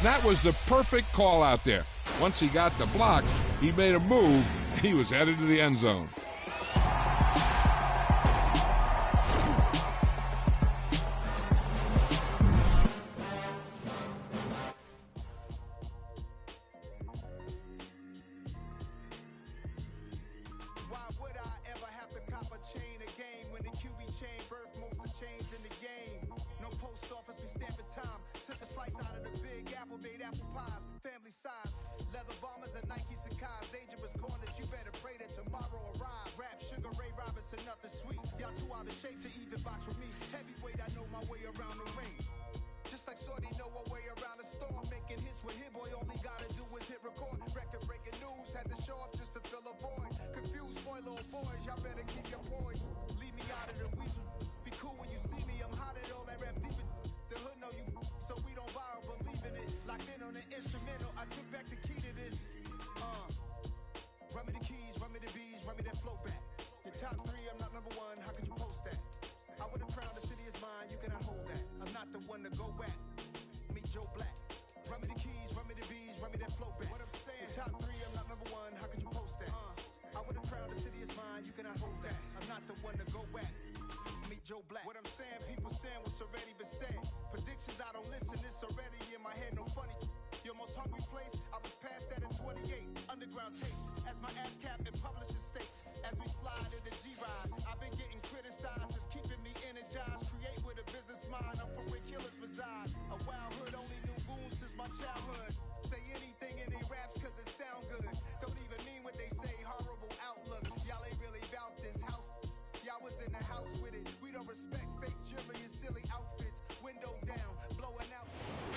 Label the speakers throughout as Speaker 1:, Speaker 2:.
Speaker 1: That was the perfect call out there. Once he got the block, he made a move, and he was headed to the end zone.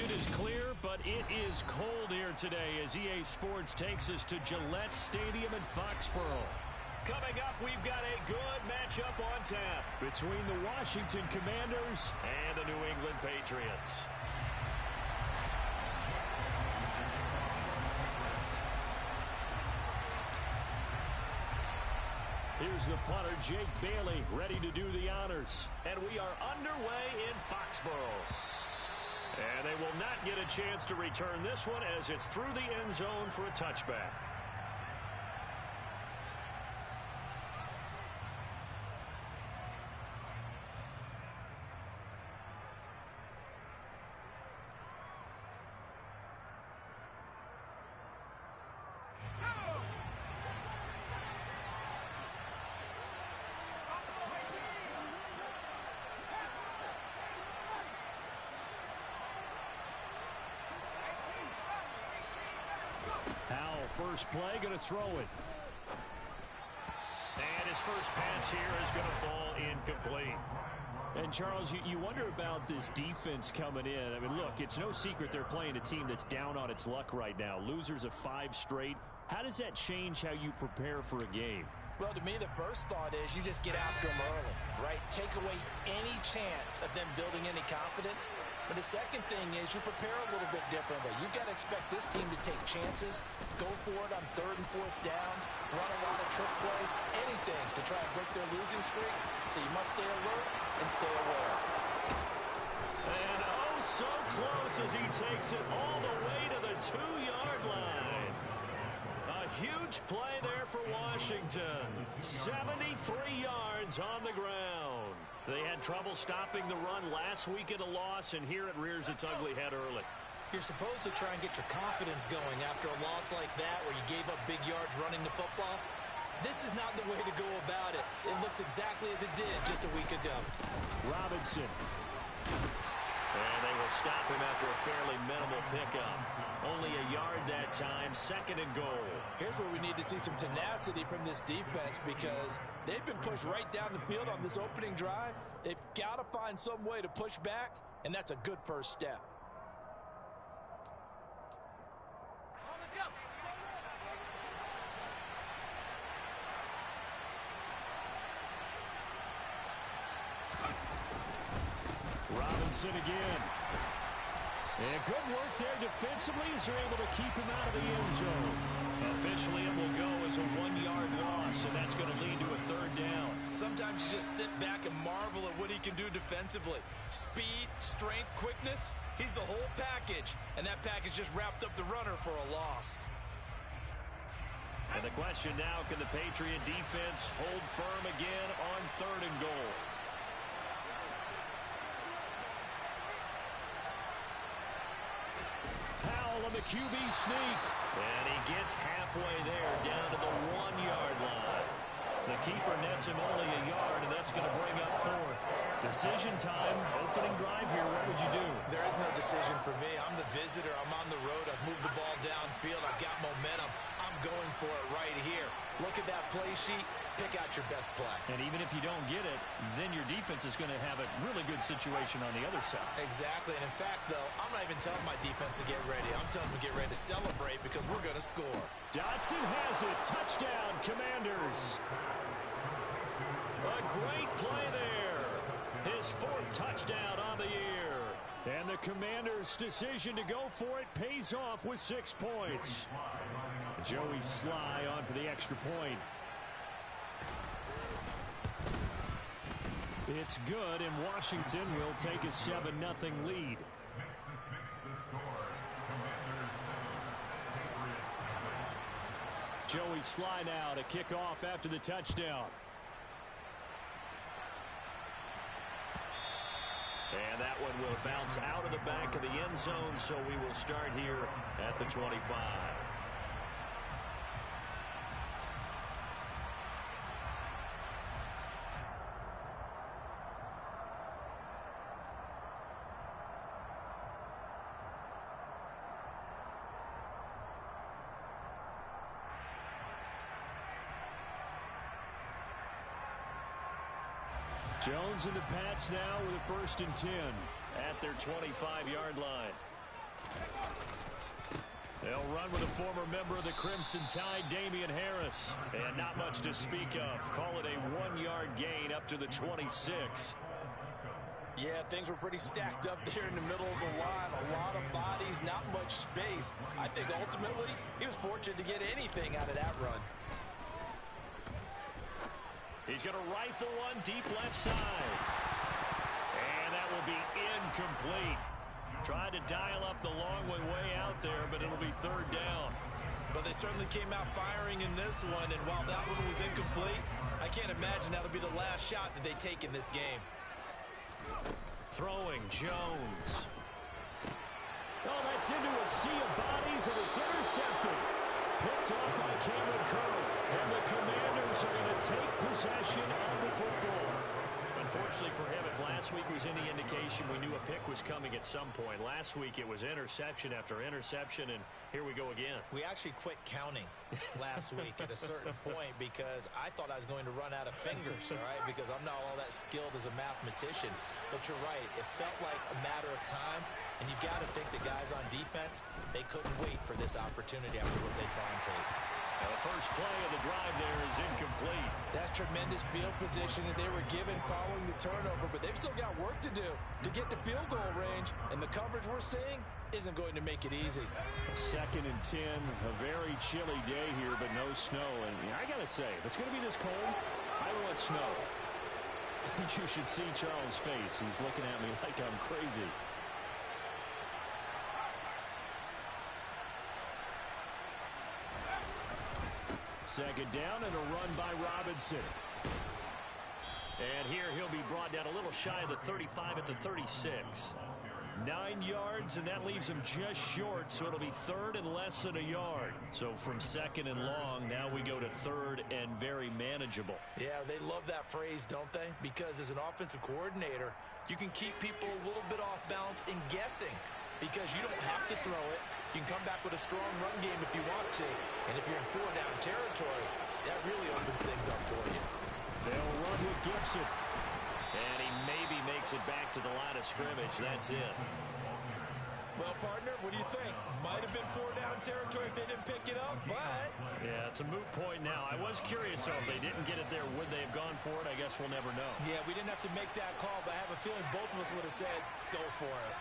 Speaker 2: It is clear, but it is cold here today as EA Sports takes us to Gillette Stadium in Foxborough. Coming up, we've got a good matchup on tap between the Washington Commanders and the New England Patriots. Here's the punter, Jake Bailey, ready to do the honors. And we are underway in Foxborough. And they will not get a chance to return this one as it's through the end zone for a touchback. First play, going to throw it. And his first pass here is going to fall incomplete. And, Charles, you wonder about this defense coming in. I mean, look, it's no secret they're playing a team that's down on its luck right now. Losers of 5 straight. How does that change how you prepare for a game?
Speaker 3: Well, to me, the first thought is you just get after them early, right? Take away any chance of them building any confidence. But the second thing is you prepare a little bit differently. You've got to expect this team to take chances, go for it on 3rd and 4th downs, run a lot of trick plays, anything to try and break their losing streak. So you must stay alert and stay aware.
Speaker 2: And oh, so close as he takes it all the way to the 2-yard line. A huge play there for Washington. 73 yards on the ground. They had trouble stopping the run last week in a loss, and here it rears its ugly head early.
Speaker 3: You're supposed to try and get your confidence going after a loss like that where you gave up big yards running the football. This is not the way to go about it. It looks exactly as it did just a week ago.
Speaker 2: Robinson. And they will stop him after a fairly minimal pickup. Only a yard that time, 2nd and goal.
Speaker 3: Here's where we need to see some tenacity from this defense because they've been pushed right down the field on this opening drive. They've got to find some way to push back, and that's a good first step.
Speaker 2: Robinson again. And good work there defensively as they're able to keep him out of the end zone. Officially, it will go as a 1-yard loss, and that's going to lead to a 3rd down.
Speaker 3: Sometimes you just sit back and marvel at what he can do defensively. Speed, strength, quickness. He's the whole package, and that package just wrapped up the runner for a loss.
Speaker 2: And the question now, can the Patriot defense hold firm again on 3rd and goal? Powell on the QB sneak. And he gets halfway there, down to the 1-yard line. The keeper nets him only a yard, and that's going to bring up 4th. Decision time, opening drive here. What would you do?
Speaker 3: There is no decision for me. I'm the visitor. I'm on the road. I've moved the ball downfield. I've got momentum. I'm going for it right here. Look at that play sheet. Pick out your best play.
Speaker 2: And even if you don't get it, then your defense is going to have a really good situation on the other side.
Speaker 3: Exactly. And in fact, though, I'm not even telling my defense to get ready. I'm telling them to get ready to celebrate because we're going to score.
Speaker 2: Dotson has it. Touchdown, Commanders. A great play there. His 4th touchdown on the year. And the Commanders' decision to go for it pays off with 6 points. Joey Sly on for the extra point. It's good, and Washington will take a 7-0 lead. Joey Sly now to kick off after the touchdown. And that one will bounce out of the back of the end zone, so we will start here at the 25. Jones and the Pats now with a 1st and 10 at their 25-yard line. They'll run with a former member of the Crimson Tide, Damian Harris. And not much to speak of. Call it a 1-yard gain up to the 26.
Speaker 3: Yeah, things were pretty stacked up there in the middle of the line. A lot of bodies, not much space. I think ultimately he was fortunate to get anything out of that run.
Speaker 2: He's going to rifle one deep left side. And that will be incomplete. Tried to dial up the long way out there, but it'll be 3rd down.
Speaker 3: But they certainly came out firing in this one, and while that one was incomplete, I can't imagine that'll be the last shot that they take in this game.
Speaker 2: Throwing Jones. Oh, that's into a sea of bodies, and it's intercepted. Picked off by Cameron Curl. And the Commanders are going to take possession of the football. Unfortunately for him, if last week was any indication, we knew a pick was coming at some point. Last week it was interception after interception, and here we go again.
Speaker 3: We actually quit counting last week at a certain point because I thought I was going to run out of fingers, all right, because I'm not all that skilled as a mathematician. But you're right. It felt like a matter of time, and you've got to think the guys on defense, they couldn't wait for this opportunity after what they saw on tape.
Speaker 2: Now the first play of the drive there is incomplete.
Speaker 3: That's tremendous field position that they were given following the turnover, but they've still got work to do to get to field goal range, and the coverage we're seeing isn't going to make it easy.
Speaker 2: 2nd and 10, a very chilly day here, but no snow. And I got to say, if it's going to be this cold, I want snow. You should see Charles' face. He's looking at me like I'm crazy. Second down and a run by Robinson. And here he'll be brought down a little shy of the 35 at the 36. 9 yards, and that leaves him just short, so it'll be 3rd and less than a yard. So from 2nd and long, now we go to 3rd and very manageable.
Speaker 3: Yeah, they love that phrase, don't they? Because as an offensive coordinator, you can keep people a little bit off balance and guessing because you don't have to throw it. You can come back with a strong run game if you want to. And if you're in 4-down territory, that really opens things up for you.
Speaker 2: They'll run with Gibson. And he maybe makes it back to the line of scrimmage. That's it.
Speaker 3: Well, partner, what do you think? Might have been 4-down territory if they didn't pick it up, but...
Speaker 2: Yeah, it's a moot point now. I was curious, so if they didn't get it there, would they have gone for it? I guess we'll never know.
Speaker 3: Yeah, we didn't have to make that call, but I have a feeling both of us would have said, go for it.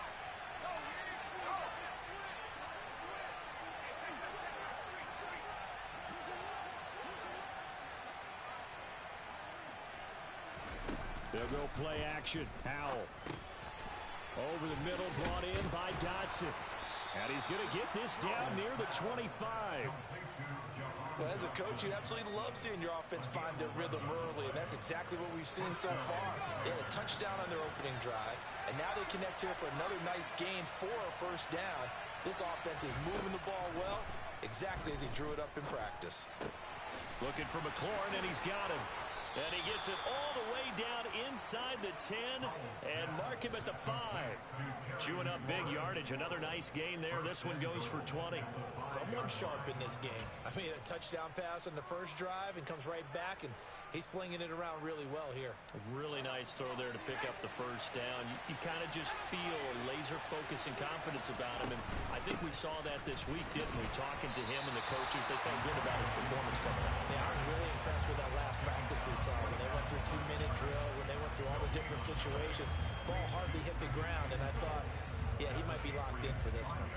Speaker 2: They'll go play action. Howell. Over the middle, brought in by Dotson. And he's going to get this down near the 25.
Speaker 3: Well, as a coach, you absolutely love seeing your offense find their rhythm early, and that's exactly what we've seen so far. They had a touchdown on their opening drive, and now they connect here for another nice gain for a first down. This offense is moving the ball well, exactly as he drew it up in practice.
Speaker 2: Looking for McLaurin, and he's got him. And he gets it all the way down inside the 10 and mark him at the 5. Chewing up big yardage. Another nice gain there. This one goes for 20.
Speaker 3: Someone sharp in this game. I mean, a touchdown pass on the first drive and comes right back, and he's flinging it around really well here.
Speaker 2: A really nice throw there to pick up the first down. You kind of just feel laser focus and confidence about him, and I think we saw that this week, didn't we? Talking to him and the coaches, they felt good about his performance coming out.
Speaker 3: Yeah, I was really impressed with that last practice we saw when they went through 2-minute drill, when they went through all the different situations. Ball hardly hit the ground, and I thought, yeah, he might be locked in for this one.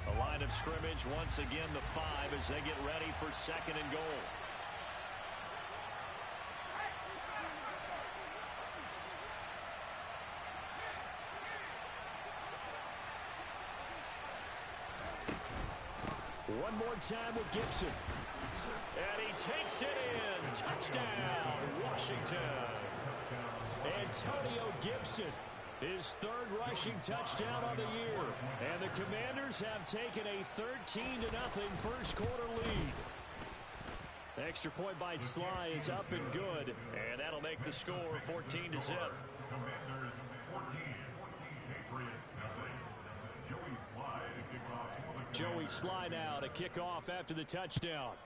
Speaker 2: The line of scrimmage, once again, the 5 as they get ready for second and goal. One more time with Gibson. And he takes it in. Touchdown, Washington. Antonio Gibson, his third rushing touchdown on the year. And the Commanders have taken a 13-0 first quarter lead. Extra point by Sly is up and good. And that'll make the score 14-0.
Speaker 4: Commanders 14, Patriots nothing.
Speaker 2: Joey Sly now to kick off after the touchdown.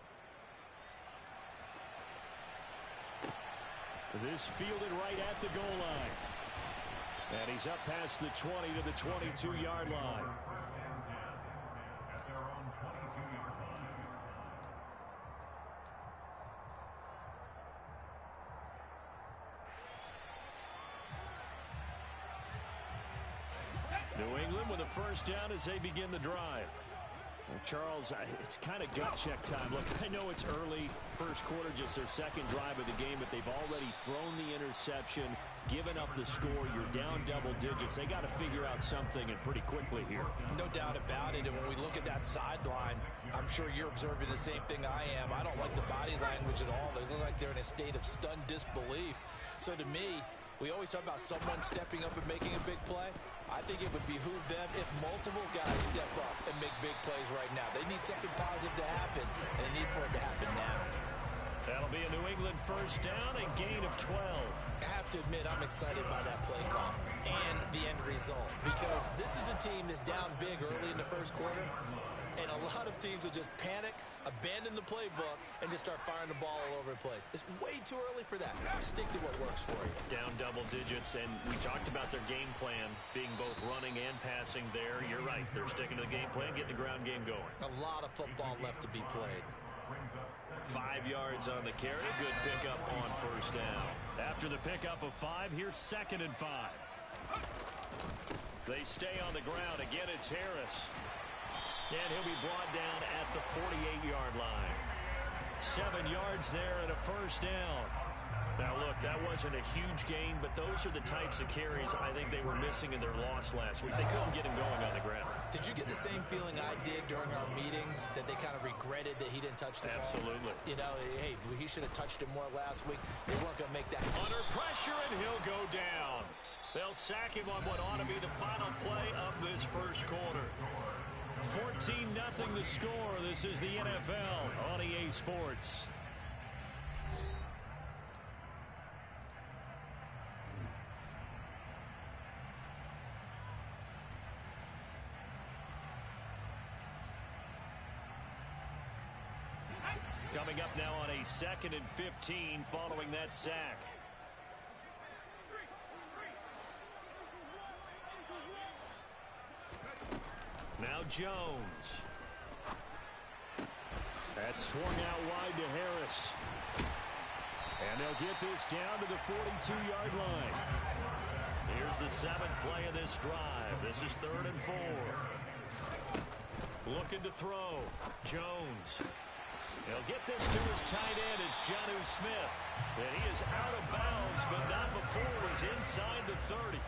Speaker 2: This fielded right at the goal line. And he's up past the 20 to the 22-yard line.
Speaker 4: At their own 22-yard line.
Speaker 2: New England with a first down as they begin the drive. Well, Charles, it's kind of gut check time. Look, I know it's early, first quarter, just their second drive of the game, but they've already thrown the interception, given up the score. You're down double digits. They got to figure out something, and pretty quickly here.
Speaker 3: No doubt about it. And when we look at that sideline, I'm sure you're observing the same thing I am. I don't like the body language at all. They look like they're in a state of stunned disbelief. So to me, we always talk about someone stepping up and making a big play. I think it would behoove them if multiple guys step up and make big plays right now. They need something positive to happen, and they need for it to happen now.
Speaker 2: That'll be a New England first down, a gain of 12.
Speaker 3: I have to admit, I'm excited by that play call and the end result, because this is a team that's down big early in the first quarter, and a lot of teams will just panic, abandon the playbook, and just start firing the ball all over the place. It's way too early for that. Stick to what works for you.
Speaker 2: Down double digits, and we talked about their game plan being both running and passing there. You're right. They're sticking to the game plan, getting the ground game going.
Speaker 3: A lot of football left to be played.
Speaker 2: 5 yards on the carry. Good pickup on first down. After the pickup of 5, here's second and 5. They stay on the ground. Again, it's Harris. And he'll be brought down at the 48-yard line. 7 yards there and a first down. Now, look, that wasn't a huge gain, but those are the types of carries I think they were missing in their loss last week. They couldn't get him going on the ground.
Speaker 3: Did you get the same feeling I did during our meetings, that they kind of regretted that he didn't touch the ball?
Speaker 2: Absolutely.
Speaker 3: You know, hey, he should have touched it more last week. They weren't going to make that.
Speaker 2: Under pressure, and he'll go down. They'll sack him on what ought to be the final play of this first quarter. 14-0 the score. This is the NFL on EA Sports. Coming up now on a 2nd and 15 following that sack. Now Jones. That's swung out wide to Harris. And they'll get this down to the 42-yard line. Here's the 7th play of this drive. This is 3rd and 4. Looking to throw. Jones. He'll get this to his tight end. It's Jonnu Smith. And he is out of bounds, but not before it was inside the 30.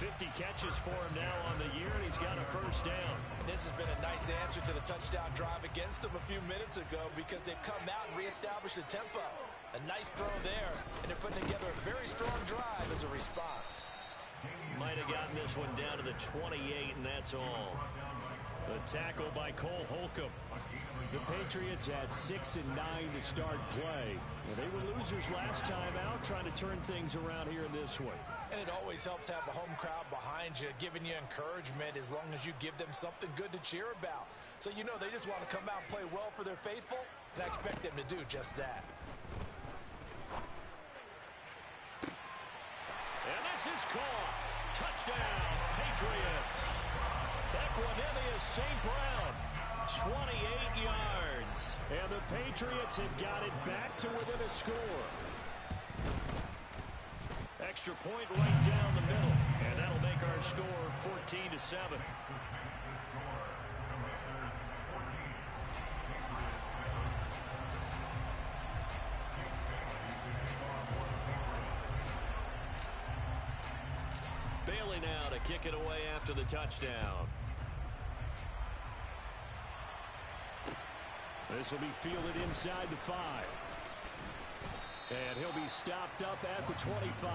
Speaker 2: 50 catches for him now on the year, and he's got a first down.
Speaker 3: And this has been a nice answer to the touchdown drive against them a few minutes ago because they've come out and reestablished the tempo. A nice throw there, and they're putting together a very strong drive as a response.
Speaker 2: Might have gotten this one down to the 28, and that's all. The tackle by Cole Holcomb. The Patriots had 6 and 9 to start play. Well, they were losers last time out, trying to turn things around here in this one.
Speaker 3: And it always helps to have a home crowd behind you, giving you encouragement as long as you give them something good to cheer about. So you know they just want to come out and play well for their faithful, and I expect them to do just that.
Speaker 2: And this is caught. Touchdown, Patriots. Equanimeous St. Brown, 28 yards. And the Patriots have got it back to within a score. Extra point right down the middle. And that'll make our score 14-7. Bailey now to kick it away after the touchdown. This will be fielded inside the 5. And he'll be stopped up at the 25.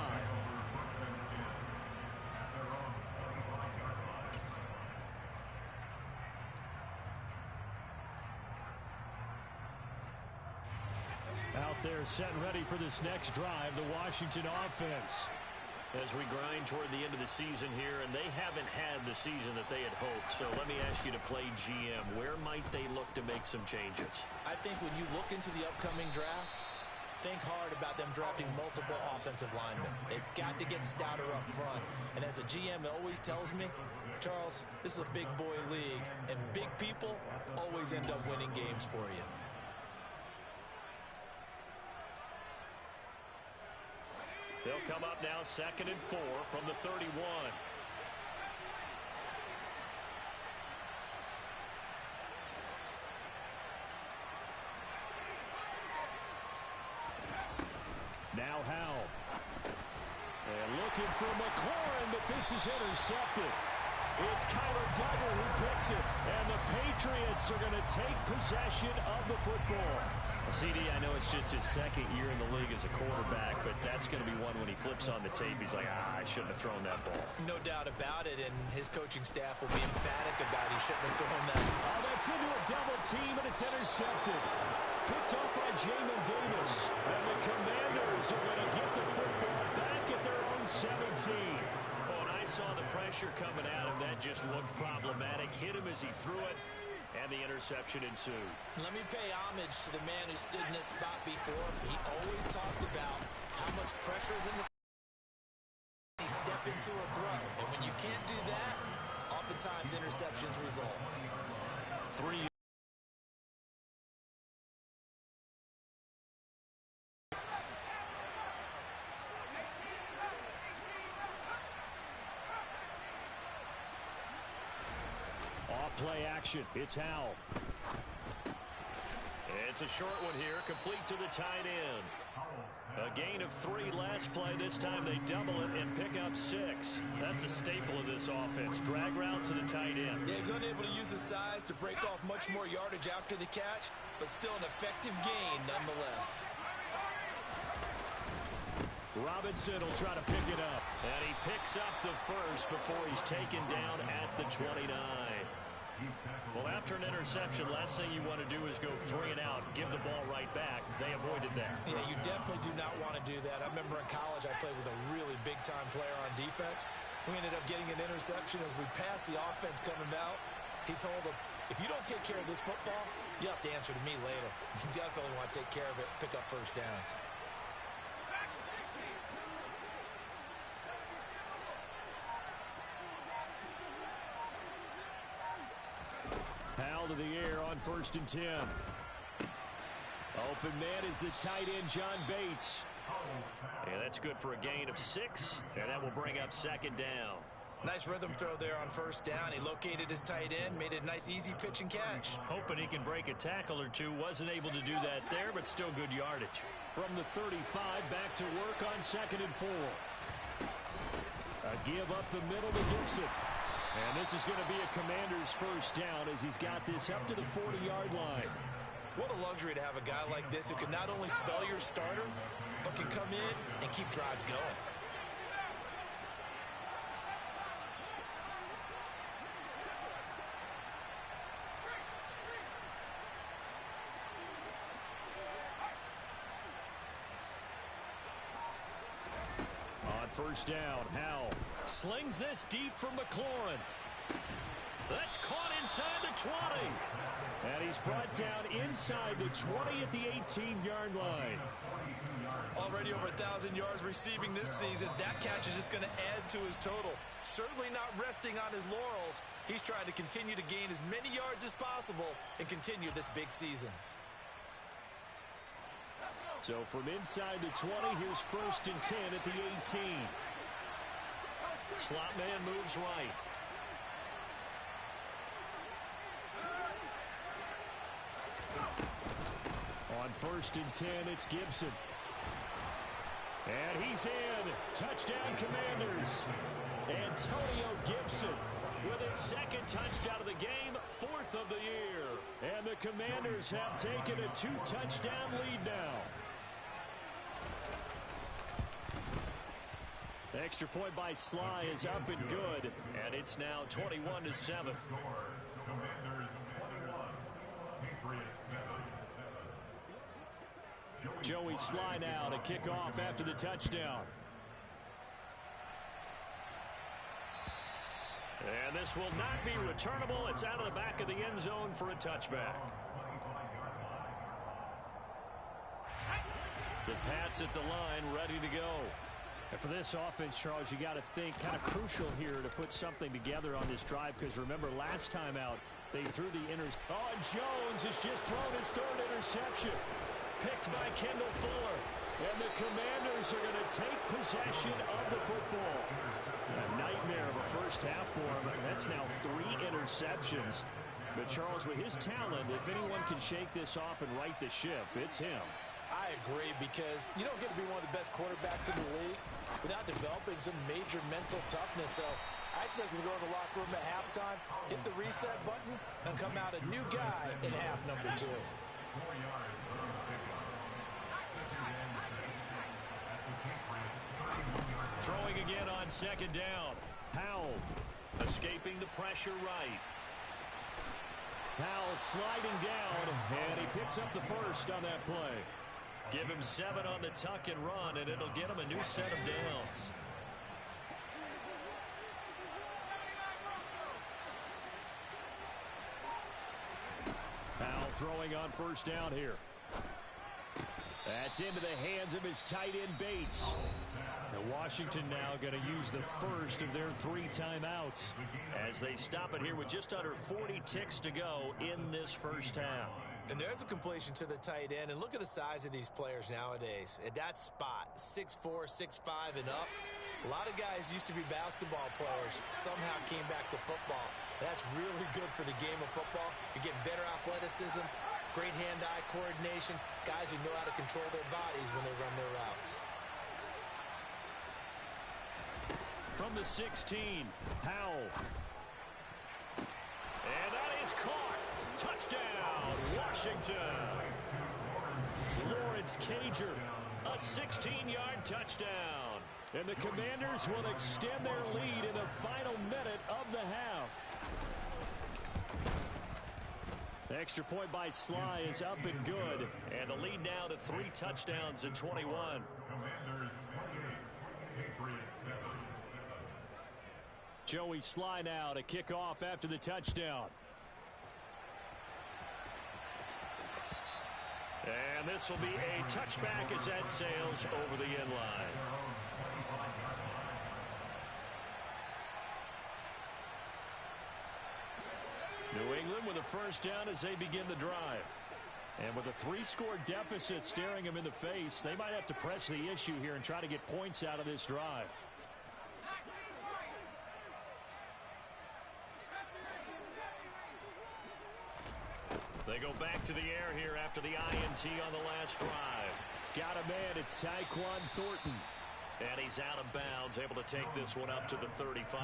Speaker 2: Out there set and ready for this next drive, the Washington offense. As we grind toward the end of the season here, and they haven't had the season that they had hoped. So let me ask you to play GM. Where might they look to make some changes?
Speaker 3: I think when you look into the upcoming draft, think hard about them drafting multiple offensive linemen. They've got to get stouter up front. And as a GM, it always tells me, Charles, this is a big boy league, and big people always end up winning games for you.
Speaker 2: They'll come up now 2nd and 4 from the 31. Now Howell. And looking for McLaurin, but this is intercepted. It's Kyler Duggar who picks it. And the Patriots are going to take possession of the football. CD, I know it's just his 2nd year in the league as a quarterback, but that's going to be one when he flips on the tape, he's like, I shouldn't have thrown that ball.
Speaker 3: No doubt about it, and his coaching staff will be emphatic about he shouldn't have thrown that.
Speaker 2: Oh, that's into a double team, and it's intercepted. Picked off by Jamin Davis. And the Commanders are going to get the football back at their own 17. Oh, and I saw the pressure coming at him. That just looked problematic. Hit him as he threw it. And the interception ensued.
Speaker 3: Let me pay homage to the man who stood in this spot before. He always talked about how much pressure is in the he stepped into a throw. And when you can't do that, oftentimes interceptions result.
Speaker 2: 3. Play action. It's Howell. It's a short one here, complete to the tight end. A gain of 3 last play. This time they double it and pick up 6. That's a staple of this offense. Drag route to the tight end.
Speaker 3: Yeah, he's unable to use his size to break off much more yardage after the catch, but still an effective gain nonetheless.
Speaker 2: Robinson will try to pick it up. And he picks up the first before he's taken down at the 29. Well, after an interception, last thing you want to do is go 3 and out, give the ball right back. They avoided that.
Speaker 3: Yeah, you definitely do not want to do that. I remember in college I played with a really big-time player on defense. We ended up getting an interception as we passed the offense coming out. He told him, if you don't take care of this football, you have to answer to me later. You definitely want to take care of it, pick up first downs.
Speaker 2: Powell to the air on 1st and 10. Open man is the tight end, John Bates. And that's good for a gain of 6, and that will bring up 2nd down.
Speaker 3: Nice rhythm throw there on first down. He located his tight end, made it a nice easy pitch and catch.
Speaker 2: Hoping he can break a tackle or two. Wasn't able to do that there, but still good yardage. From the 35, back to work on 2nd and 4. A give up the middle to Gibson. And this is going to be a Commander's first down as he's got this up to the 40-yard line.
Speaker 3: What a luxury to have a guy like this who can not only spell your starter, but can come in and keep drives going.
Speaker 2: On first down, Howell slings this deep from McLaurin. That's caught inside the 20. And he's brought down inside the 20 at the 18-yard line.
Speaker 3: Already over 1,000 yards receiving this season. That catch is just going to add to his total. Certainly not resting on his laurels. He's trying to continue to gain as many yards as possible and continue this big season.
Speaker 2: So from inside the 20, here's 1st and 10 at the 18. Slot man moves right. On 1st and 10, it's Gibson. And he's in. Touchdown, Commanders. Antonio Gibson with his 2nd touchdown of the game, 4th of the year. And the Commanders have taken a 2-touchdown lead now. The extra point by Sly is up and good. And it's now 21-7.
Speaker 4: Commanders 21, Patriots 7.
Speaker 2: Joey Sly now to kick off after the touchdown. And this will not be returnable. It's out of the back of the end zone for a touchback. The Pats at the line, ready to go. And for this offense, Charles, you got to think kind of crucial here to put something together on this drive, because remember last time out they threw the interception. Oh, and Jones has just thrown his 3rd interception. Picked by Kendall Fuller. And the Commanders are going to take possession of the football. A nightmare of a first half for him. That's now 3 interceptions. But Charles, with his talent, if anyone can shake this off and right the ship, it's him.
Speaker 3: I agree, because you don't get to be one of the best quarterbacks in the league without developing some major mental toughness. So I expect him to go in the locker room at halftime, hit the reset button, and come out a new guy in half number 2.
Speaker 4: 4 yards from the pickup.
Speaker 2: Throwing again on 2nd down. Howell escaping the pressure right. Howell sliding down, and he picks up the 1st on that play. Give him 7 on the tuck and run, and it'll get him a new set of downs. Howell throwing on 1st down here. That's into the hands of his tight end Bates. And Washington now going to use the 1st of their 3 timeouts as they stop it here with just under 40 ticks to go in this first half.
Speaker 3: And there's a completion to the tight end. And look at the size of these players nowadays. At that spot, 6'4", 6'5", and up. A lot of guys used to be basketball players, somehow came back to football. That's really good for the game of football. You're getting better athleticism, great hand-eye coordination, guys who know how to control their bodies when they run their routes.
Speaker 2: From the 16, Howell. And that is caught. Touchdown, Washington. Lawrence Cager, a 16-yard touchdown. And the Commanders will extend their lead in the final minute of the half. The extra point by Sly is up and good. And the lead now to 3 touchdowns and 21.
Speaker 4: Commanders 28, Patriots 7.
Speaker 2: Joey Sly now to kick off after the touchdown. And this will be a touchback as that sails over the end line. New England with a 1st down as they begin the drive. And with a 3-score deficit staring them in the face, they might have to press the issue here and try to get points out of this drive. They go back to the air here after the INT on the last drive. Got a man. It's Tyquan Thornton. And he's out of bounds, able to take this one up to the 35.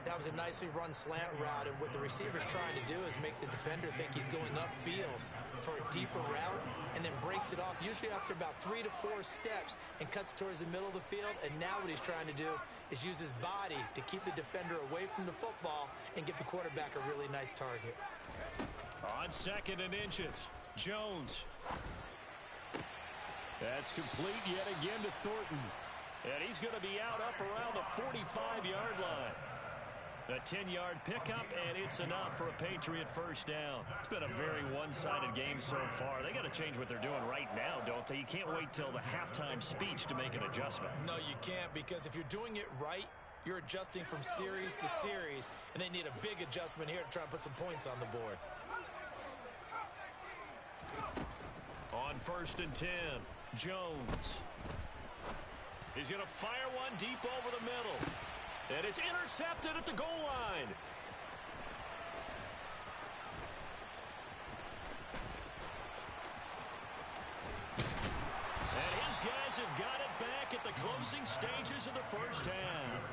Speaker 3: That was a nicely run slant route, and what the receiver's trying to do is make the defender think he's going upfield for a deeper route, and then breaks it off, usually after about 3 to 4 steps, and cuts towards the middle of the field. And now what he's trying to do is use his body to keep the defender away from the football and get the quarterback a really nice target.
Speaker 2: On 2nd and inches, Jones. That's complete yet again to Thornton. And he's going to be out up around the 45-yard line. A 10-yard pickup, and it's enough for a Patriot first down. It's been a very one-sided game so far. They got to change what they're doing right now, don't they? You can't wait till the halftime speech to make an adjustment.
Speaker 3: No, you can't, because if you're doing it right, you're adjusting from series to series, and they need a big adjustment here to try and put some points on the board.
Speaker 2: On 1st and 10, Jones. He's going to fire one deep over the middle. And it's intercepted at the goal line. And his guys have got it back at the closing stages of the first half.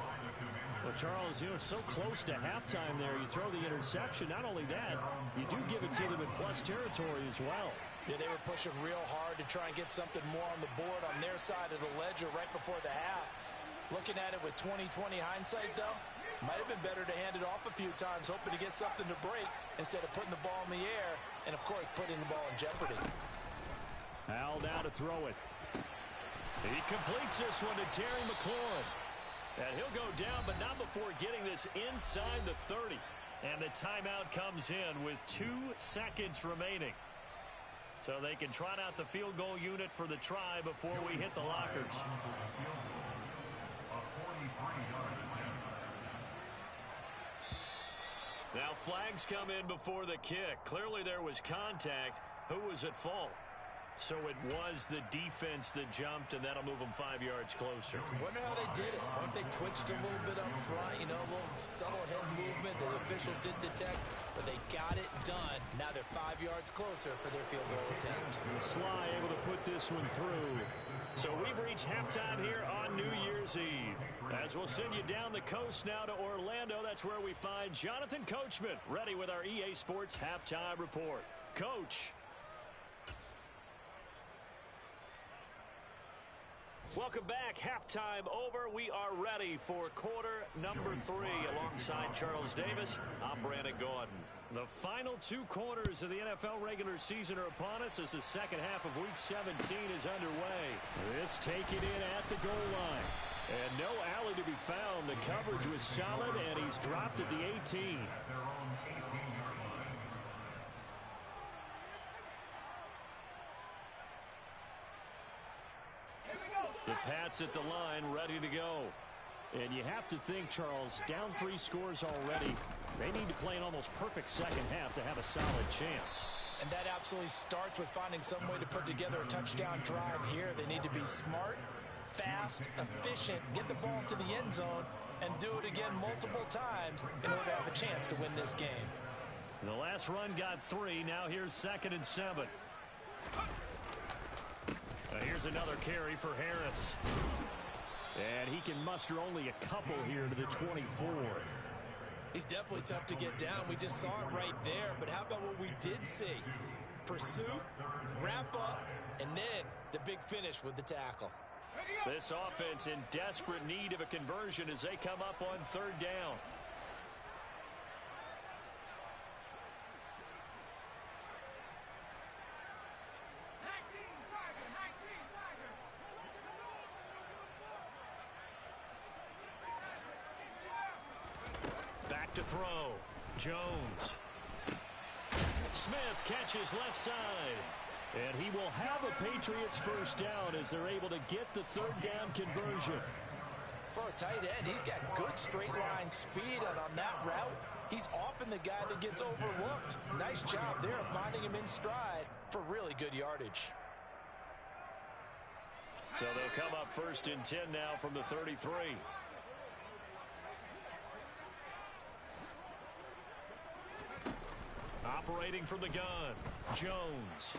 Speaker 5: Well, Charles, you know, so close to halftime there. You throw the interception. Not only that, you do give it to them in plus territory as well.
Speaker 3: Yeah, they were pushing real hard to try and get something more on the board on their side of the ledger right before the half. Looking at it with 20/20 hindsight, though, might have been better to hand it off a few times, hoping to get something to break instead of putting the ball in the air and, of course, putting the ball in jeopardy.
Speaker 2: Hal now to throw it. He completes this one to Terry McLaurin. And he'll go down, but not before getting this inside the 30. And the timeout comes in with 2 seconds remaining. So they can trot out the field goal unit for the try before we hit the lockers. Now flags come in before the kick. Clearly there was contact. Who was at fault? So it was the defense that jumped, and that'll move them 5 yards closer.
Speaker 3: Wonder how they did it. Wonder if they twitched a little bit up front, you know, a little subtle head movement the officials didn't detect, but they got it done. Now they're 5 yards closer for their field goal attempt.
Speaker 2: Sly able to put this one through. So we've reached halftime here on New Year's Eve. As we'll send you down the coast now to Orlando, that's where we find Jonathan Coachman ready with our EA Sports Halftime Report. Coach. Welcome back. Halftime over. We are ready for quarter number 3. Alongside Charles Davis, I'm Brandon Gaudin. The final 2 quarters of the NFL regular season are upon us as the second half of Week 17 is underway. This taken in at the goal line. And no alley to be found. The coverage was solid, and he's dropped at the 18. The Pats at the line, ready to go.
Speaker 5: And you have to think, Charles, down 3 scores already. They need to play an almost perfect second half to have a solid chance.
Speaker 3: And that absolutely starts with finding some way to put together a touchdown drive here. They need to be smart, fast, efficient, get the ball to the end zone, and do it again multiple times in order to have a chance to win this game.
Speaker 2: The last run got 3. Now here's 2nd and 7. Here's another carry for Harris.
Speaker 5: And he can muster only a couple here to the 24.
Speaker 3: He's definitely tough to get down. We just saw it right there. But how about what we did see? Pursuit, wrap up, and then the big finish with the tackle.
Speaker 2: This offense in desperate need of a conversion as they come up on 3rd down. Back to throw. Jones. Smith catches left side. And he will have a Patriots first down as they're able to get the 3rd down conversion.
Speaker 3: For a tight end, he's got good straight line speed, and on that route, he's often the guy that gets overlooked. Nice job there of finding him in stride for really good yardage.
Speaker 2: So they'll come up 1st and 10 now from the 33. Operating from the gun, Jones.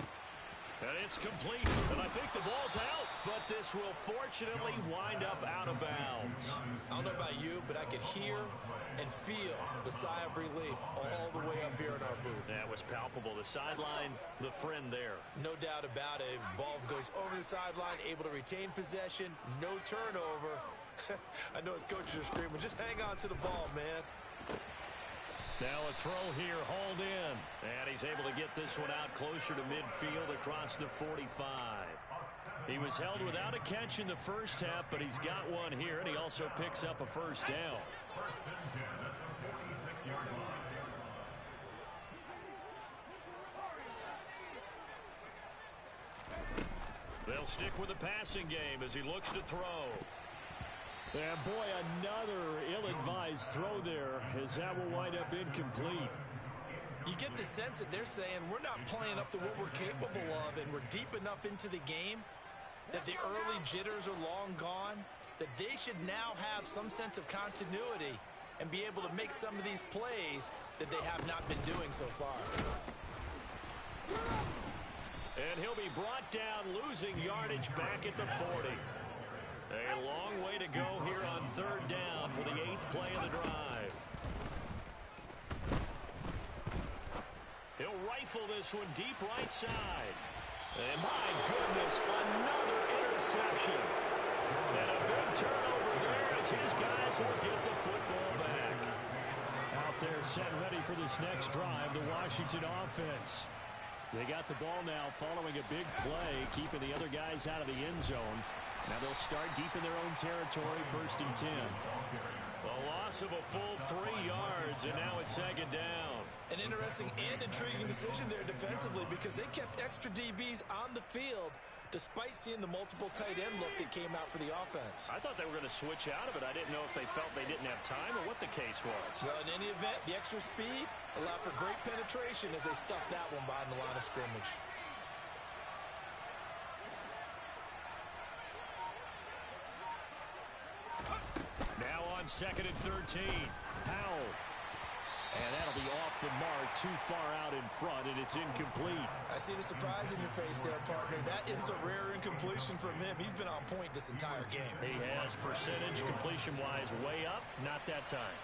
Speaker 2: And it's complete, and I think the ball's out, but this will fortunately wind up out of bounds.
Speaker 3: I don't know about you, but I could hear and feel the sigh of relief all the way up here in our booth.
Speaker 2: That was palpable. The sideline, the friend there.
Speaker 3: No doubt about it. Ball goes over the sideline, able to retain possession, no turnover. I know his coaches are screaming, just hang on to the ball, man.
Speaker 2: Now a throw here, hauled in. And he's able to get this one out closer to midfield across the 45. He was held without a catch in the first half, but he's got one here, and he also picks up a first down. They'll stick with the passing game as he looks to throw.
Speaker 5: And boy, another ill-advised throw there, as that will wind up incomplete.
Speaker 3: You get the sense that they're saying we're not playing up to what we're capable of, and we're deep enough into the game that the early jitters are long gone, that they should now have some sense of continuity and be able to make some of these plays that they have not been doing so far.
Speaker 2: And he'll be brought down, losing yardage back at the 40. A long way to go here on third down for the 8th play of the drive. He'll rifle this one deep right side. And my goodness, another interception. And a big turnover there as his guys will get the football back.
Speaker 5: Out there set ready for this next drive, the Washington offense. They got the ball now following a big play, keeping the other guys out of the end zone. Now they'll start deep in their own territory, 1st and 10.
Speaker 2: A loss of a full 3 yards, and now it's 2nd down.
Speaker 3: An interesting and intriguing decision there defensively, because they kept extra DBs on the field despite seeing the multiple tight end look that came out for the offense.
Speaker 2: I thought they were going to switch out of it. I didn't know if they felt they didn't have time or what the case was.
Speaker 3: Well, in any event, the extra speed allowed for great penetration as they stuffed that one behind the line of scrimmage.
Speaker 2: Now on 2nd and 13.
Speaker 5: Powell. And that'll be off the mark, too far out in front, and it's incomplete.
Speaker 3: I see the surprise in your face there, partner. That is a rare incompletion from him. He's been on point this entire game.
Speaker 2: He has percentage completion-wise way up, not that time.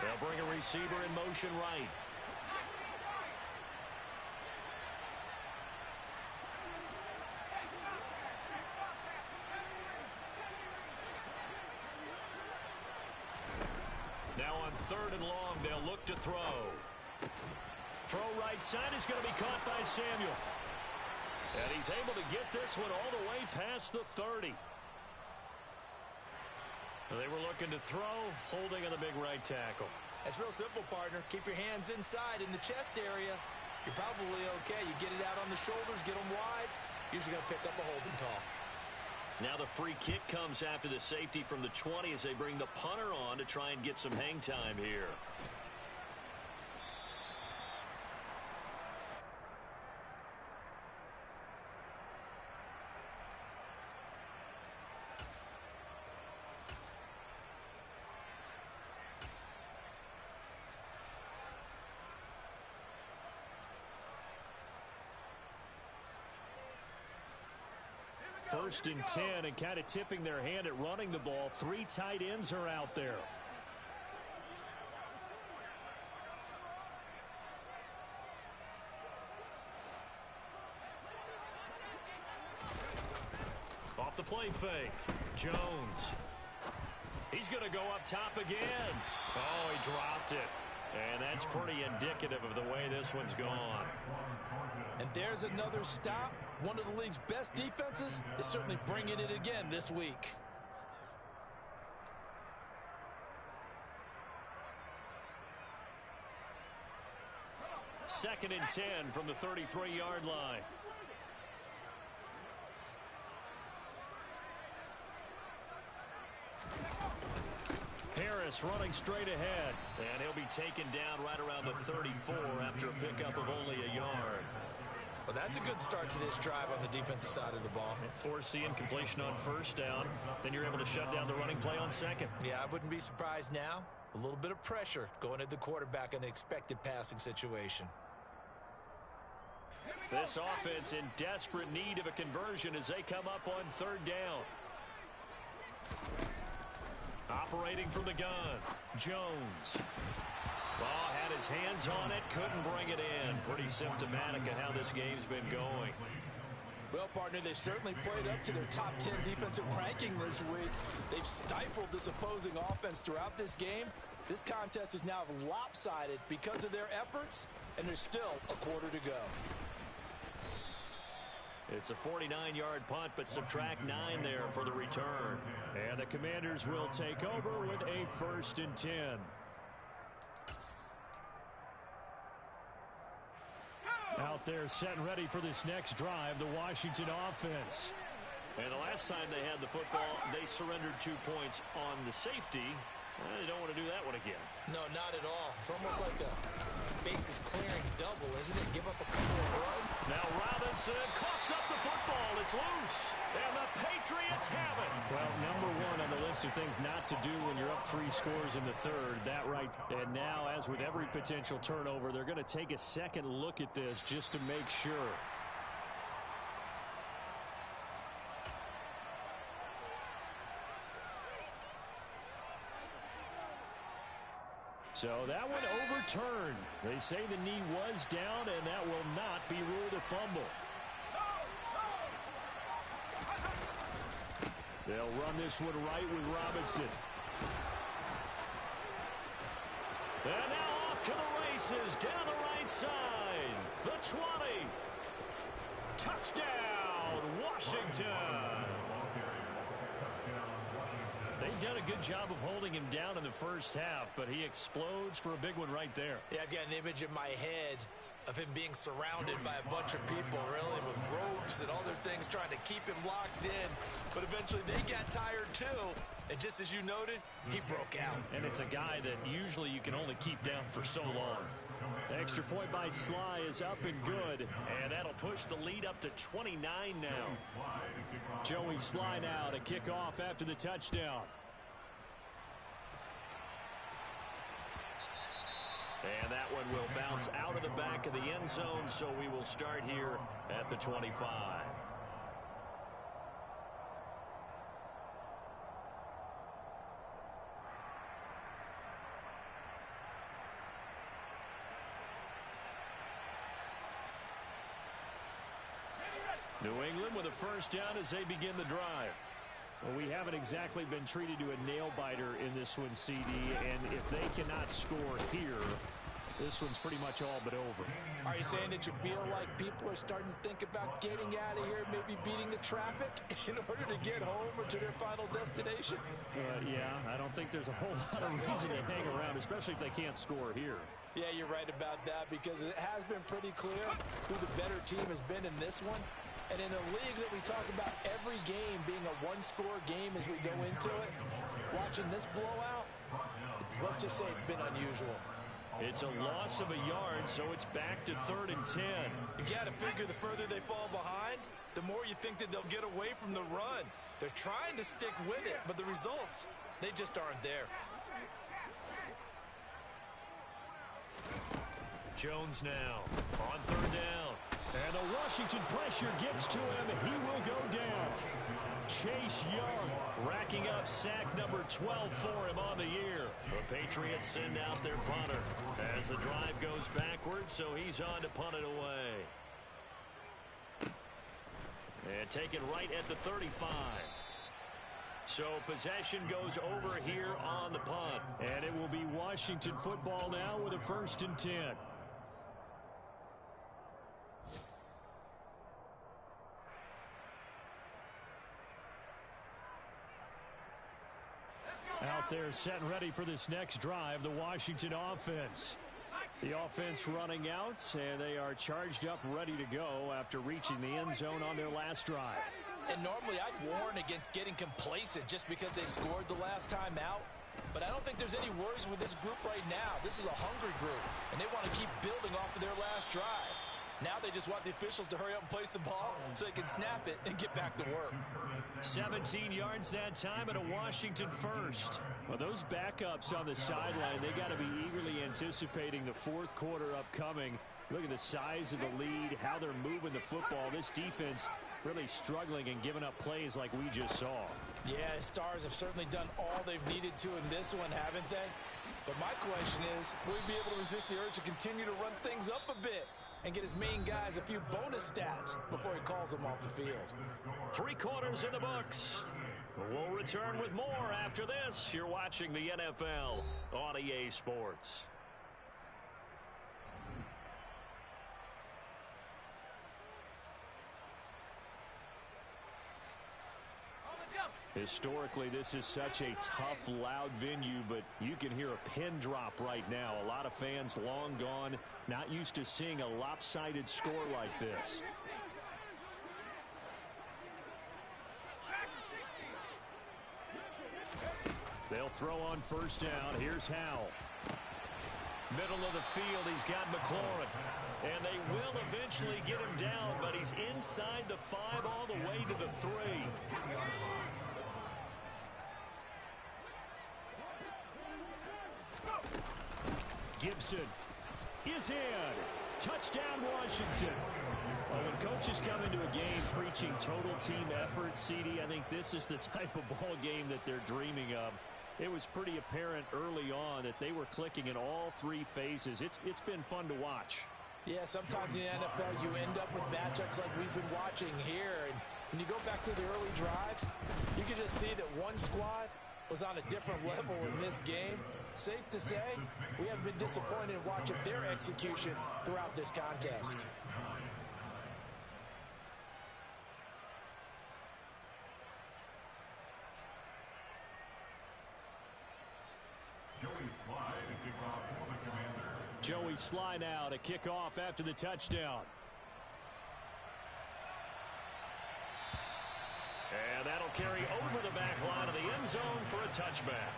Speaker 2: They'll bring a receiver in motion right. Now on 3rd and long, they'll look to throw. Throw right side is going to be caught by Samuel. And he's able to get this one all the way past the 30. They were looking to throw, holding on the big right tackle.
Speaker 3: That's real simple, partner. Keep your hands inside in the chest area. You're probably okay. You get it out on the shoulders, get them wide. Usually going to pick up a holding call.
Speaker 2: Now the free kick comes after the safety from the 20 as they bring the punter on to try and get some hang time here.
Speaker 5: First and 10, and kind of tipping their hand at running the ball. 3 tight ends are out there.
Speaker 2: Off the play fake, Jones. He's going to go up top again. Oh, he dropped it. And that's pretty indicative of the way this one's gone.
Speaker 3: And there's another stop. One of the league's best defenses is certainly bringing it again this week.
Speaker 2: Second and 10 from the 33-yard line. Harris running straight ahead. And he'll be taken down right around the 34 after a pickup of only a yard.
Speaker 3: Well, that's a good start to this drive on the defensive side of the ball.
Speaker 2: Force the incompletion on first down. Then you're able to shut down the running play on second.
Speaker 3: Yeah, I wouldn't be surprised now A little bit of pressure going at the quarterback in an expected passing situation.
Speaker 5: This offense in desperate need of a conversion as they come up on third down. Operating from the gun, Jones. Ball had his hands on it, couldn't bring it in. Pretty symptomatic of how this game's been going.
Speaker 3: Well, partner, they certainly played up to their top 10 defensive ranking this week. They've stifled this opposing offense throughout this game. This contest is now lopsided because of their efforts, and there's still a quarter to go.
Speaker 5: It's a 49-yard punt, but subtract 9 there for the return. And the Commanders will take over with a 1st and 10. Out there set and ready for this next drive, the Washington offense. And the last time they had the football, they surrendered 2 points on the safety. They don't want to do that one again.
Speaker 3: No, not at all. It's almost like a bases clearing double, isn't it? Give up a couple of runs.
Speaker 5: Now Robinson coughs up the football. It's loose. And the Patriots have it. Well, number 1 on the list of things not to do when you're up 3 scores in the third. That right. And now, as with every potential turnover, they're going to take a second look at this just to make sure. So that one overturned. They say the knee was down, and that will not be ruled a fumble. They'll run this one right with Robinson. And now off to the races, down the right side. The 20. Touchdown, Washington. They've done a good job of holding him down in the first half, but he explodes for a big one right there.
Speaker 3: Yeah, I've got an image in my head of him being surrounded by a bunch of people, really, with ropes and other things trying to keep him locked in. But eventually they got tired too. And just as you noted, he broke out.
Speaker 5: And it's a guy that usually you can only keep down for so long. The extra point by Sly is up and good. And that'll push the lead up to 29 now. Joey Sly now to kick off after the touchdown. And that one will bounce out of the back of the end zone, so we will start here at the 25. New England with a first down as they begin the drive. Well, we haven't exactly been treated to a nail-biter in this one, CD, and if they cannot score here, this one's pretty much all but over.
Speaker 3: Are you saying that you feel like people are starting to think about getting out of here, maybe beating the traffic in order to get home or to their final destination?
Speaker 5: Yeah, I don't think there's a whole lot of reason to hang around, especially if they can't score here.
Speaker 3: Yeah, you're right about that, because it has been pretty clear who the better team has been in this one. And in a league that we talk about every game being a one-score game as we go into it, watching this blowout, let's just say it's been unusual.
Speaker 5: It's a loss of a yard, so it's back to 3rd and 10.
Speaker 3: You got to figure the further they fall behind, the more you think that they'll get away from the run. They're trying to stick with it, but the results, they just aren't there.
Speaker 5: Jones now on 3rd down. And the Washington pressure gets to him. He will go down. Chase Young racking up sack number 12 for him on the year. The Patriots send out their punter as the drive goes backwards, so he's on to punt it away. And taken right at the 35. So possession goes over here on the punt. And it will be Washington football now with a 1st and 10. Out there set and ready for this next drive, the Washington offense. The offense running out, and they are charged up, ready to go after reaching the end zone on their last drive.
Speaker 3: And normally I'd warn against getting complacent just because they scored the last time out. But I don't think there's any worries with this group right now. This is a hungry group, and they want to keep building off of their last drive. Now they just want the officials to hurry up and place the ball so they can snap it and get back to work.
Speaker 5: 17 yards that time and a Washington first. Well, those backups on the sideline, they got to be eagerly anticipating the fourth quarter upcoming. Look at the size of the lead, how they're moving the football. This defense really struggling and giving up plays like we just saw.
Speaker 3: Yeah, Stars have certainly done all they've needed to in this one, haven't they? But my question is, will he be able to resist the urge to continue to run things up a bit and get his main guys a few bonus stats before he calls them off the field?
Speaker 5: 3 quarters in the books. We'll return with more after this. You're watching the NFL on EA Sports. Historically, this is such a tough, loud venue, but you can hear a pin drop right now. A lot of fans long gone, not used to seeing a lopsided score like this. They'll throw on first down. Here's Howell. Middle of the field, he's got McLaurin. And they will eventually get him down, but he's inside the 5 all the way to the 3. Gibson is in. Touchdown, Washington. Well, when coaches come into a game preaching total team effort, CD, I think this is the type of ball game that they're dreaming of. It was pretty apparent early on that they were clicking in all 3 phases. It's been fun to watch.
Speaker 3: Yeah, sometimes in the NFL you end up with matchups like we've been watching here. And when you go back to the early drives, you can just see that one squad was on a different level in this game. Safe to say, we haven't been disappointed in watching their execution throughout this contest.
Speaker 5: Joey Sly now to kick off after the touchdown. And that'll carry over the back line of the end zone for a touchback.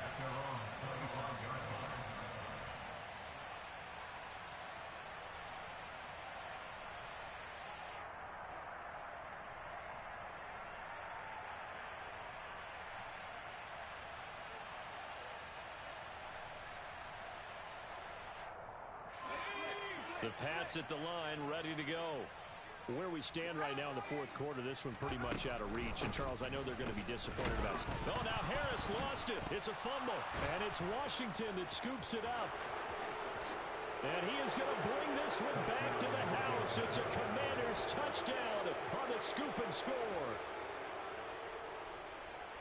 Speaker 5: The Pats at the line, ready to go. Where we stand right now in the fourth quarter, this one pretty much out of reach. And, Charles, I know they're going to be disappointed about it. Oh, now Harris lost it. It's a fumble. And it's Washington that scoops it up. And he is going to bring this one back to the house. It's a Commanders touchdown on the scoop and score.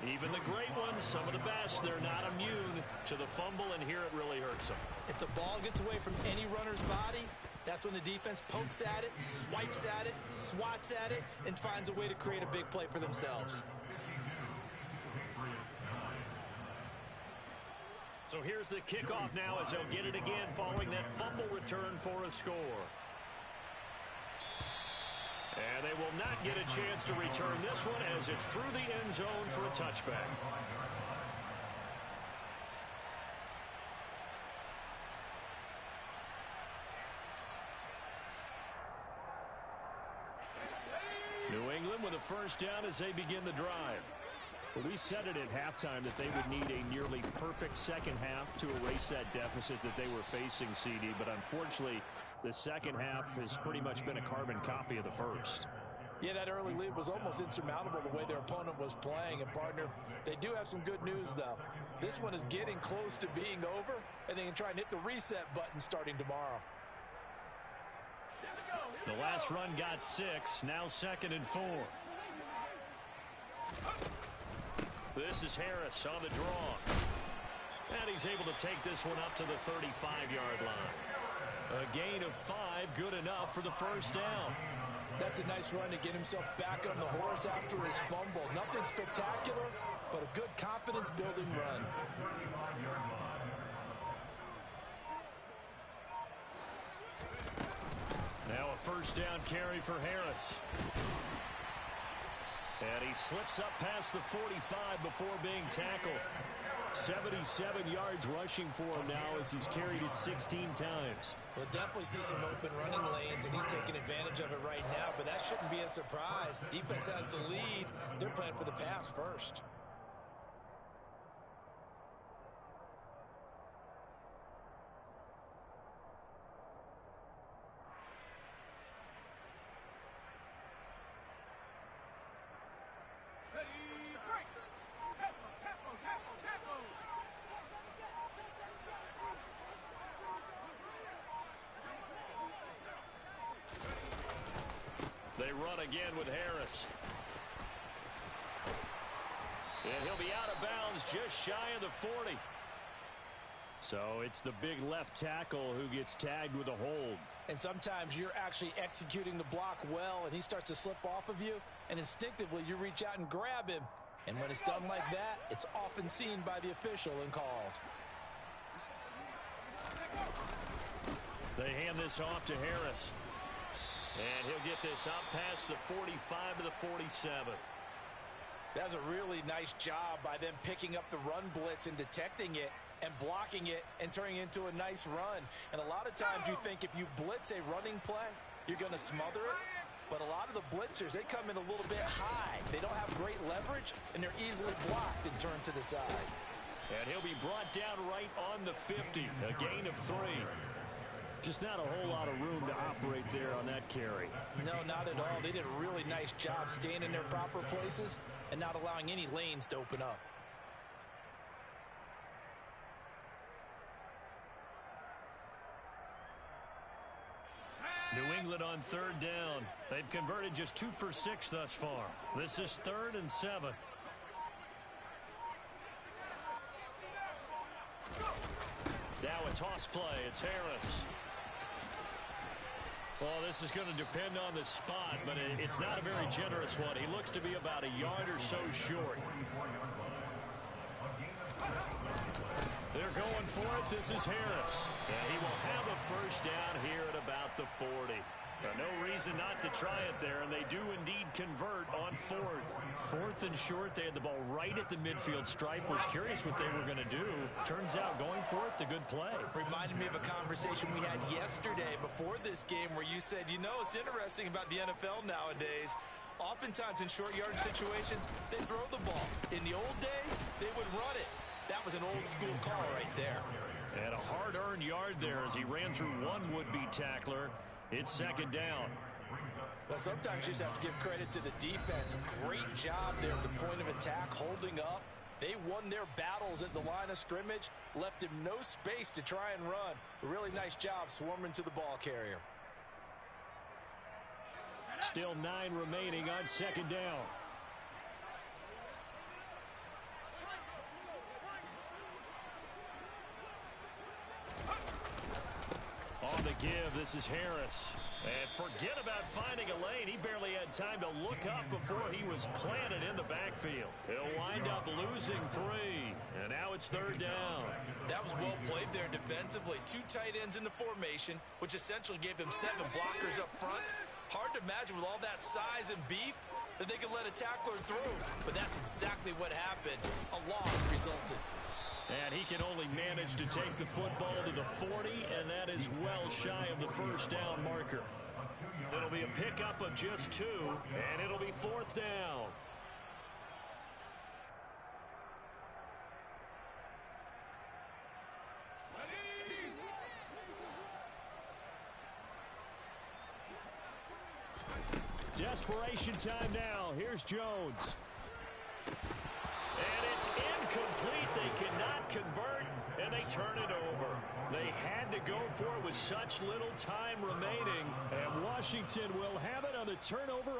Speaker 5: Even the great ones, some of the best, they're not immune to the fumble, and here it really hurts them.
Speaker 3: If the ball gets away from any runner's body, that's when the defense pokes at it, swipes at it, swats at it, and finds a way to create a big play for themselves.
Speaker 5: So here's the kickoff now as they'll get it again following that fumble return for a score. And they will not get a chance to return this one as it's through the end zone for a touchback. New England with a first down as they begin the drive. Well, we said it at halftime that they would need a nearly perfect second half to erase that deficit that they were facing, CD, but unfortunately the second half has pretty much been a carbon copy of the first.
Speaker 3: Yeah, that early lead was almost insurmountable the way their opponent was playing. And, partner, they do have some good news, though. This one is getting close to being over, and they can try and hit the reset button starting tomorrow.
Speaker 5: The last run got 6, now 2nd and 4. This is Harris on the draw. And he's able to take this one up to the 35-yard line. A gain of 5, good enough for the first down.
Speaker 3: That's a nice run to get himself back on the horse after his fumble. Nothing spectacular, but a good confidence-building run.
Speaker 5: Now a first down carry for Harris. And he slips up past the 45 before being tackled. 77 yards rushing for him now as he's carried it 16 times.
Speaker 3: We'll definitely see some open running lanes, and he's taking advantage of it right now, but that shouldn't be a surprise. Defense has the lead. They're playing for the pass first.
Speaker 5: They run again with Harris. And he'll be out of bounds just shy of the 40. So it's the big left tackle who gets tagged with a hold.
Speaker 3: And sometimes you're actually executing the block well, and he starts to slip off of you, and instinctively you reach out and grab him. And when it's done like that, it's often seen by the official and called.
Speaker 5: They hand this off to Harris. And he'll get this out past the 45 to the 47.
Speaker 3: That's a really nice job by them picking up the run blitz and detecting it and blocking it and turning it into a nice run. And a lot of times you think if you blitz a running play, you're going to smother it. But a lot of the blitzers, they come in a little bit high. They don't have great leverage, and they're easily blocked and turned to the side.
Speaker 5: And he'll be brought down right on the 50, a gain of 3. Just not a whole lot of room to operate there on that carry.
Speaker 3: No, not at all. They did a really nice job staying in their proper places and not allowing any lanes to open up.
Speaker 5: New England on 3rd down. They've converted just 2 for 6 thus far. This is 3rd and 7. Now a toss play. It's Harris. Well, this is going to depend on the spot, but it's not a very generous one. He looks to be about a yard or so short. They're going for it. This is Harris. And he will have a first down here at about the 40. No reason not to try it there, and they do indeed convert on 4th. 4th and short. They had the ball right at the midfield stripe. Was curious what they were going to do. Turns out going for it, the good play.
Speaker 3: Reminded me of a conversation we had yesterday before this game where you said, you know, it's interesting about the NFL nowadays. Oftentimes in short yardage situations, they throw the ball. In the old days, they would run it. That was an old school call right there.
Speaker 5: And a hard-earned yard there as he ran through one would-be tackler. It's 2nd down.
Speaker 3: Well, sometimes you just have to give credit to the defense. Great job there at the point of attack, holding up. They won their battles at the line of scrimmage, left him no space to try and run. A really nice job swarming to the ball carrier.
Speaker 5: Still 9 remaining on 2nd down. On the give, this is Harris. And forget about finding a lane. He barely had time to look up before he was planted in the backfield. He'll wind up losing 3. And now it's 3rd down.
Speaker 3: That was well played there defensively. 2 tight ends in the formation, which essentially gave them 7 blockers up front. Hard to imagine with all that size and beef that they could let a tackler through. But that's exactly what happened. A loss resulted.
Speaker 5: And he can only manage to take the football to the 40, and that is well shy of the first down marker. It'll be a pickup of just 2, and it'll be 4th down. Desperation time now. Here's Jones. And it's incomplete. They cannot convert, and they turn it over. They had to go for it with such little time remaining, and Washington will have it on the turnover.